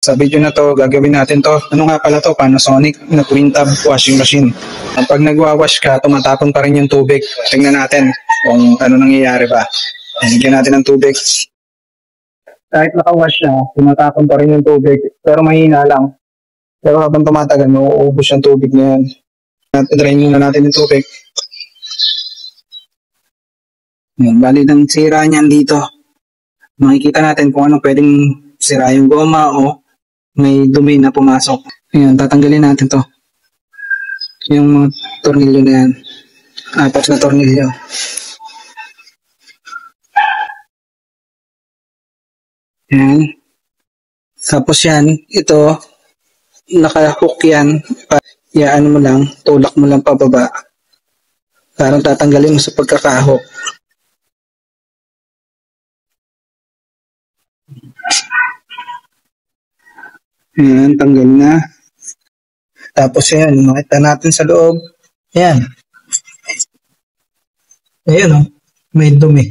Sa video na to, gagawin natin to. Ano nga pala to? Panasonic na twin tub washing machine. Pag nagwawash ka, tumatapon pa rin yung tubig. Tingnan natin kung ano nangyayari ba. Higyan natin ng tubig. Kahit nakawash na, tumatapon pa rin yung tubig. Pero mahina lang. Pero habang tumatagal, mauubos yung tubig na yan. Drain muna natin yung tubig. Bali ng sira niyan dito. Makikita natin kung ano pwedeng sira yung goma o may dumi na pumasok. Ayan, tatanggalin natin to. Yung mga tornilyo na yan. 4 na tornilyo. Ayan. Tapos yan, ito, naka-hook yan. Ano mo lang, tulak mo lang pababa. Parang tatanggalin mo sa pagkaka-hook. Ayan, tanggal na. Tapos yan, makita natin sa loob. Ayan. Ayan o, may dumi.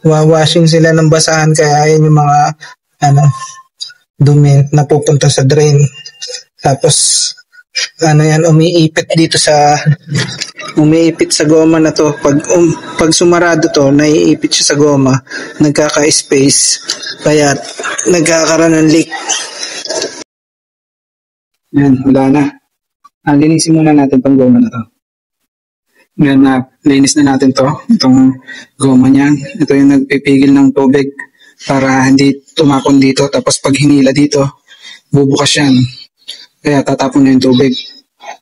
Washing sila ng basahan kaya yan yung mga dumi na pupunta sa drain. Tapos yan, umiipit sa goma na to. Pag sumarado to, naiipit siya sa goma, nagkaka-space, kaya nagkakaroon ng leak. Yan, wala na. Linisin muna natin tong goma na to. Yan, linis na natin to, itong goma niya. Ito yung nagpipigil ng tubig para hindi tumapon dito. Tapos pag hinila dito, bubukas yan. Kaya tatapon na yung tubig.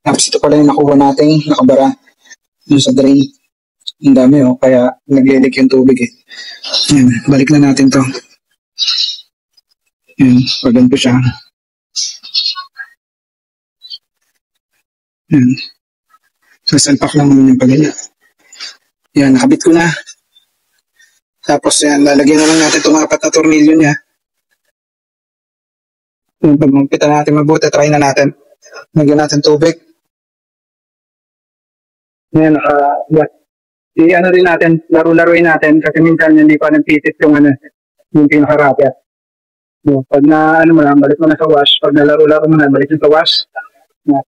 Tapos ito pala yung nakuha natin, nakabara dun sa drain. Ang dami kaya naglilik yung tubig eh. Yan, balik na natin to. Yan, paganto siya. Yan. Sasalpak lang naman yung paganya. Yan, nakabit ko na. Tapos yan, lalagyan na lang natin itong 4 na tornilyo niya. Pag magpita natin mabuti, try na natin. Lagyan natin tubig. Yan, rin natin, laro-laruin natin kasi minsan hindi pa nagpitit yung pinaka-racket. Pag mo lang, balik mo na sa wash. Pag nalaro-laro mo na, balik mo sa wash.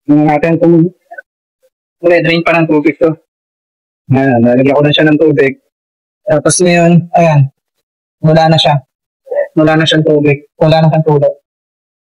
Tingnan natin kung drain pa ng tubig to. Ayan, nalagyan ko na siya ng tubig. Tapos ngayon, ayan, wala na siya. Wala na siyang tubig. Wala na siyang tulog.